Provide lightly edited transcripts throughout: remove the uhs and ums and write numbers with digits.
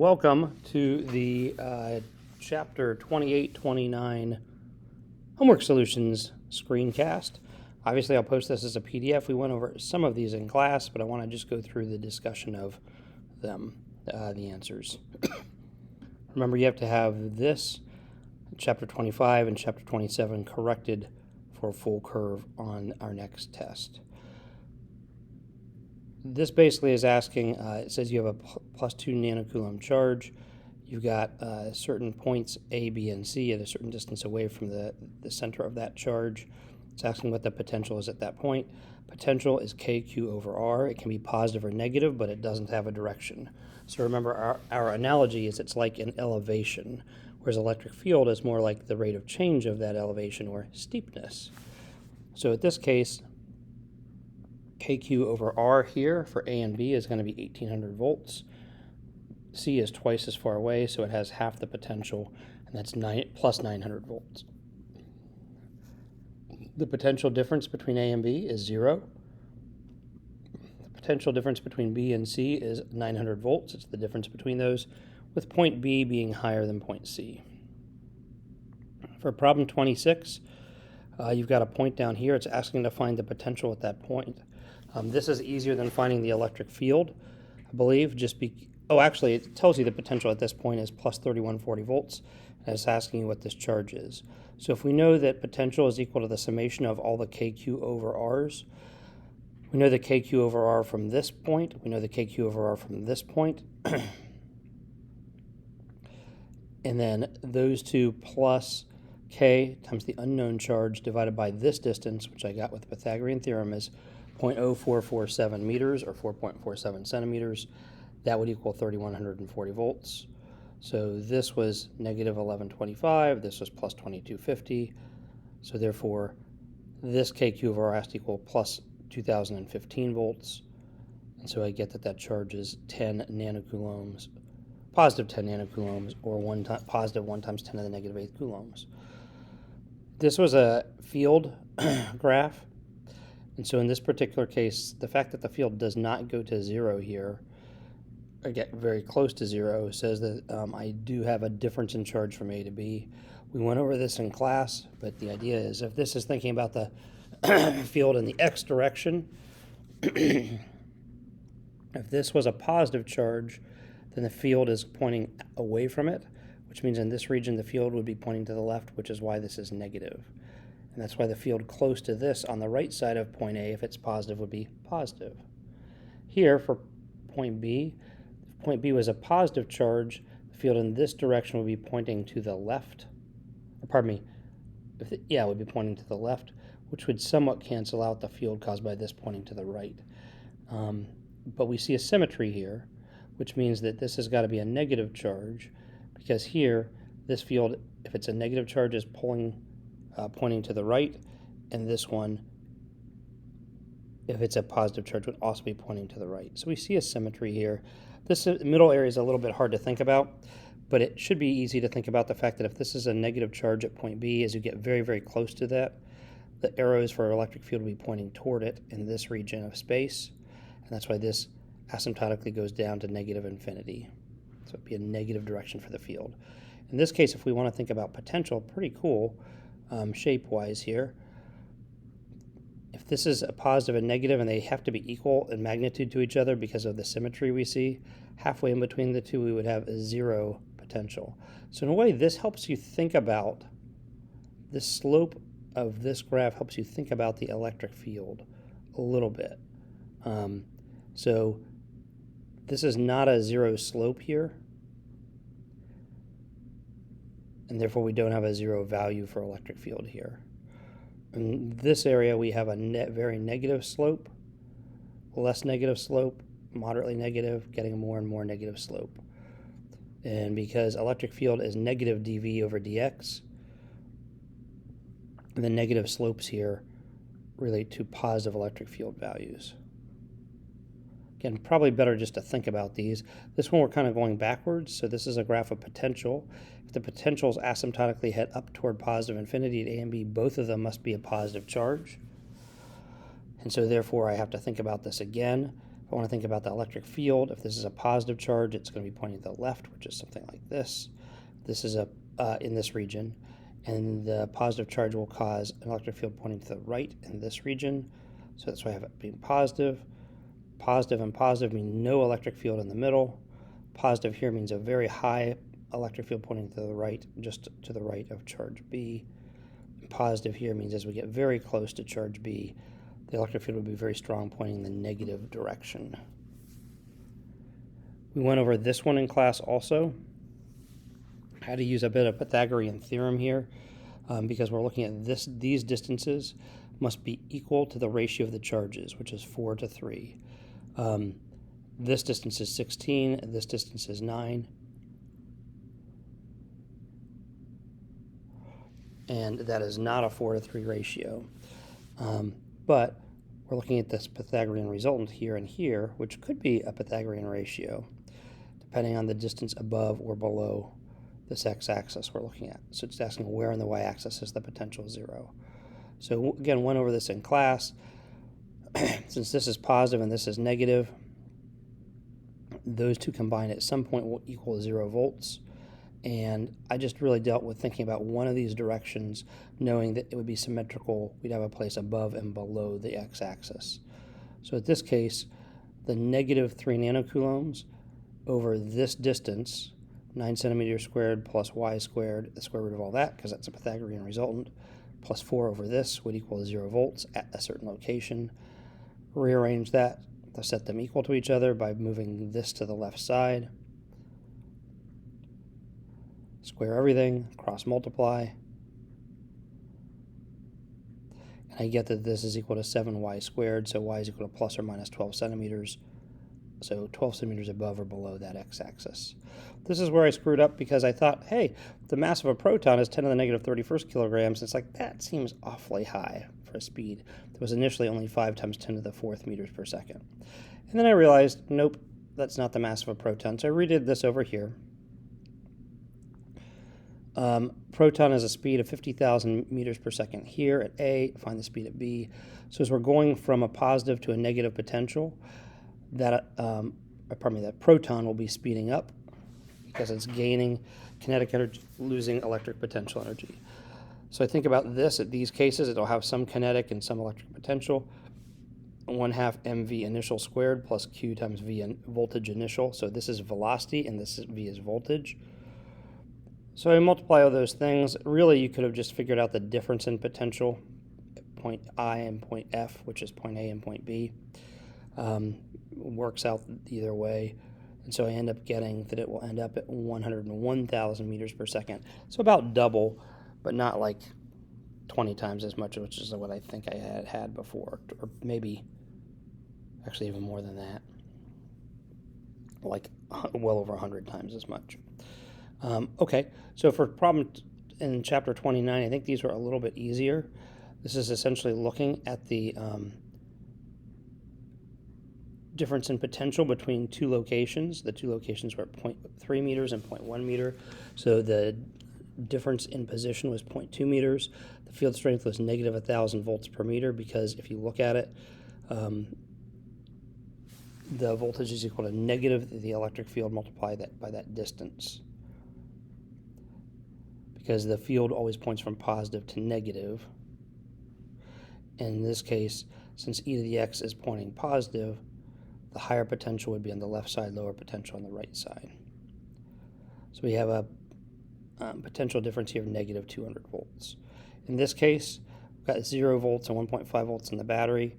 Welcome to the Chapter 28-29 Homework Solutions screencast. Obviously, I'll post this as a PDF. We went over some of these in class, but I want to just go through the discussion of them, the answers. Remember, you have to have this, Chapter 25 and Chapter 27, corrected for a full curve on our next test. This basically is asking, it says you have a plus 2 nanocoulomb charge. You've got certain points A, B, and C at a certain distance away from the center of that charge. It's asking what the potential is at that point. Potential is KQ over R. It can be positive or negative, but it doesn't have a direction. So remember, our analogy is it's like an elevation, whereas electric field is more like the rate of change of that elevation or steepness. So in this case, KQ over R here for A and B is going to be 1800 volts. C is twice as far away, so it has half the potential, and that's plus 900 volts. The potential difference between A and B is 0. The potential difference between B and C is 900 volts. It's the difference between those, with point B being higher than point C. For problem 26, you've got a point down here. It's asking to find the potential at that point. This is easier than finding the electric field, I believe. Actually, it tells you the potential at this point is plus 3140 volts, and it's asking you what this charge is. So if we know that potential is equal to the summation of all the KQ over R's, we know the KQ over R from this point, we know the KQ over R from this point, and then those two plus K times the unknown charge divided by this distance, which I got with the Pythagorean Theorem, is 0.0447 meters or 4.47 centimeters. That would equal 3140 volts. So this was negative 1125, this was plus 2250. So therefore, this KQ over R has to equal plus 2015 volts. And so I get that charge is 10 nanocoulombs, positive 10 nanocoulombs, or positive 1 times 10 to the negative 8 coulombs. This was a field graph. And so in this particular case, the fact that the field does not go to 0 here, or get very close to 0, says that I do have a difference in charge from A to B. We went over this in class, but the idea is if this is thinking about the field in the x direction, if this was a positive charge, then the field is pointing away from it, which means in this region the field would be pointing to the left, which is why this is negative. And that's why the field close to this on the right side of point A, if it's positive, would be positive. Here for point B, if point B was a positive charge, the field in this direction would be pointing to the left. Or pardon me, it would be pointing to the left, which would somewhat cancel out the field caused by this pointing to the right. But we see a symmetry here, which means that this has got to be a negative charge, because here, this field, if it's a negative charge, is pointing to the right, and this one, if it's a positive charge, would also be pointing to the right. So we see a symmetry here. This middle area is a little bit hard to think about, but it should be easy to think about the fact that if this is a negative charge at point B, as you get very, very close to that, the arrows for our electric field will be pointing toward it in this region of space, and that's why this asymptotically goes down to negative infinity. So it'd be a negative direction for the field. In this case, if we want to think about potential, pretty cool, shape-wise here. If this is a positive and negative and they have to be equal in magnitude to each other because of the symmetry we see, halfway in between the two we would have a 0 potential. So in a way, this helps you think about, this slope of this graph helps you think about the electric field a little bit. So this is not a 0 slope here, and therefore we don't have a 0 value for electric field here. In this area we have a very negative slope, less negative slope, moderately negative, getting a more and more negative slope. And because electric field is negative dV over dx, the negative slopes here relate to positive electric field values. Again, probably better just to think about these. This one we're kind of going backwards, so this is a graph of potential. If the potentials asymptotically head up toward positive infinity at A and B, both of them must be a positive charge. And so therefore I have to think about this again. If I want to think about the electric field. If this is a positive charge, it's going to be pointing to the left, which is something like this. This is in this region, and the positive charge will cause an electric field pointing to the right in this region. So that's why I have it being positive. Positive and positive mean no electric field in the middle. Positive here means a very high electric field pointing to the right, just to the right of charge B. And positive here means as we get very close to charge B, the electric field will be very strong, pointing in the negative direction. We went over this one in class also, how to use a bit of Pythagorean theorem here, because we're looking at these distances must be equal to the ratio of the charges, which is 4 to 3. This distance is 16, and this distance is 9. And that is not a 4 to 3 ratio. But we're looking at this Pythagorean resultant here and here, which could be a Pythagorean ratio, depending on the distance above or below this x-axis we're looking at. So it's asking where in the y-axis is the potential 0. So again, went over this in class. Since this is positive and this is negative, those two combined at some point will equal 0 volts. And I just really dealt with thinking about one of these directions, knowing that it would be symmetrical. We'd have a place above and below the x-axis. So in this case, the negative 3 nanocoulombs over this distance, 9 centimeters squared plus y squared, the square root of all that, because that's a Pythagorean resultant, plus 4 over this would equal 0 volts at a certain location. Rearrange that to set them equal to each other by moving this to the left side. Square everything, cross multiply, and I get that this is equal to 7y squared, so y is equal to plus or minus 12 centimeters, so 12 centimeters above or below that x-axis. This is where I screwed up because I thought, hey, the mass of a proton is 10 to the negative 31st kilograms. It's like, that seems awfully high for a speed. It was initially only 5 times 10 to the 4th meters per second. And then I realized, nope, that's not the mass of a proton, so I redid this over here. Proton has a speed of 50,000 meters per second here at A, find the speed at B. So as we're going from a positive to a negative potential, that proton will be speeding up because it's gaining kinetic energy, losing electric potential energy. So I think about this at these cases, it'll have some kinetic and some electric potential. 1/2 mv initial squared plus q times v voltage initial. So this is velocity and this is v is voltage. So I multiply all those things. Really, you could have just figured out the difference in potential at point I and point F, which is point A and point B. Works out either way. And so I end up getting that it will end up at 101,000 meters per second. So about double, but not like 20 times as much, which is what I think I had before, or maybe actually even more than that, like well over 100 times as much. Okay, so for problem in chapter 29, I think these were a little bit easier. This is essentially looking at the difference in potential between two locations. The two locations were at 0.3 meters and 0.1 meter. So the difference in position was 0.2 meters. The field strength was negative 1,000 volts per meter because if you look at it, the voltage is equal to negative the electric field multiplied by that distance. Because the field always points from positive to negative. And in this case, since e to the x is pointing positive, the higher potential would be on the left side, lower potential on the right side. So we have a potential difference here of negative 200 volts. In this case, we've got 0 volts and 1.5 volts in the battery.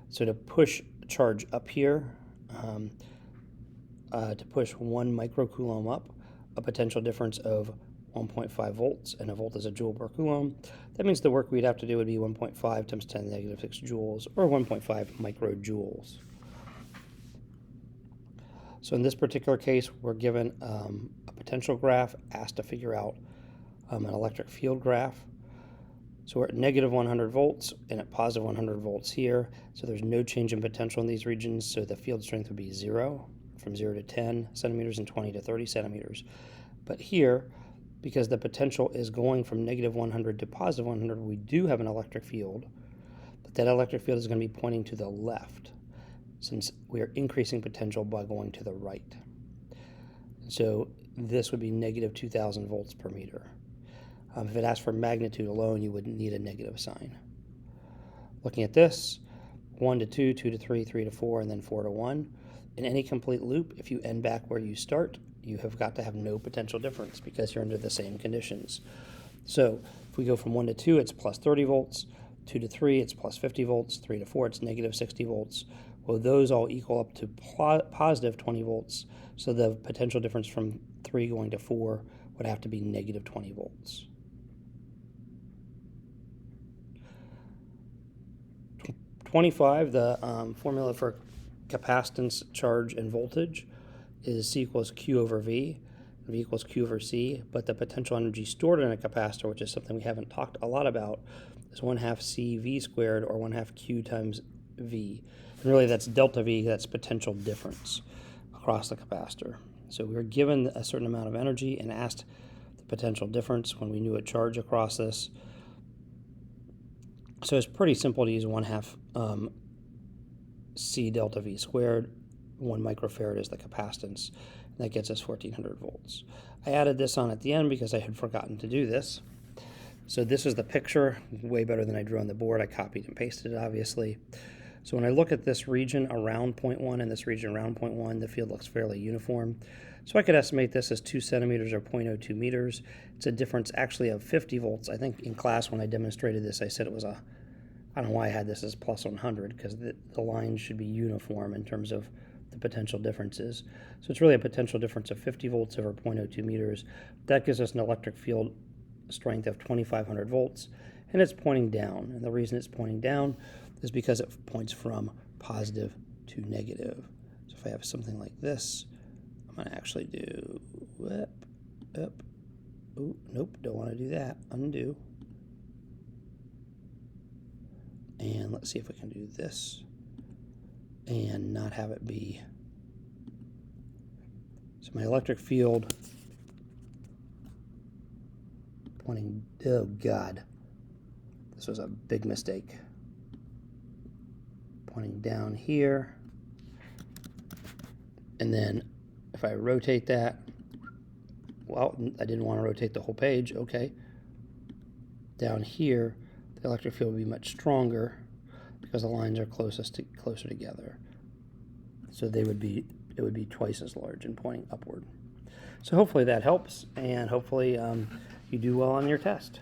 So to push charge up here, to push 1 microcoulomb up, a potential difference of 1.5 volts, and a volt is a joule per coulomb. That means the work we'd have to do would be 1.5 times 10 to the negative 6 joules, or 1.5 microjoules. So in this particular case, we're given a potential graph, asked to figure out an electric field graph. So we're at negative 100 volts and at positive 100 volts here. So there's no change in potential in these regions, so the field strength would be 0, from 0 to 10 centimeters and 20 to 30 centimeters. But here, because the potential is going from negative 100 to positive 100, we do have an electric field, but that electric field is going to be pointing to the left. since we are increasing potential by going to the right. So this would be negative 2,000 volts per meter. If it asked for magnitude alone, you wouldn't need a negative sign. Looking at this, 1 to 2, 2 to 3, 3 to 4, and then 4 to 1. In any complete loop, if you end back where you start, you have got to have no potential difference because you're under the same conditions. So if we go from 1 to 2, it's plus 30 volts. 2 to 3, it's plus 50 volts. 3 to 4, it's negative 60 volts. Well, those all equal up to positive 20 volts. So the potential difference from 3 going to 4 would have to be negative 20 volts. 25, the formula for capacitance, charge, and voltage is C equals Q over V. V equals Q over C, but the potential energy stored in a capacitor, which is something we haven't talked a lot about, is 1/2 CV squared, or 1/2 Q times V. And really that's delta V, that's potential difference across the capacitor. So we were given a certain amount of energy and asked the potential difference when we knew a charge across this. So it's pretty simple to use 1/2 C delta V squared. 1 microfarad is the capacitance. That gets us 1400 volts. I added this on at the end because I had forgotten to do this. So this is the picture, way better than I drew on the board. I copied and pasted it, obviously. So when I look at this region around point 1 and this region around point 1, the field looks fairly uniform. So I could estimate this as 2 centimeters or 0.02 meters. It's a difference actually of 50 volts. I think in class when I demonstrated this, I said it was I don't know why I had this as plus 100, because the lines should be uniform in terms of the potential differences. So it's really a potential difference of 50 volts over 0.02 meters. That gives us an electric field strength of 2,500 volts, and it's pointing down. And the reason it's pointing down is because it points from positive to negative. So if I have something like this, I'm going to actually do up. Oh, nope, don't want to do that. Undo. And let's see if we can do this and not have it be. So my electric field pointing, oh God, this was a big mistake. Pointing down here. And then if I rotate that, well, I didn't want to rotate the whole page, okay. Down here, the electric field would be much stronger because the lines are closer together. So it would be twice as large and pointing upward. So hopefully that helps, and hopefully you do well on your test.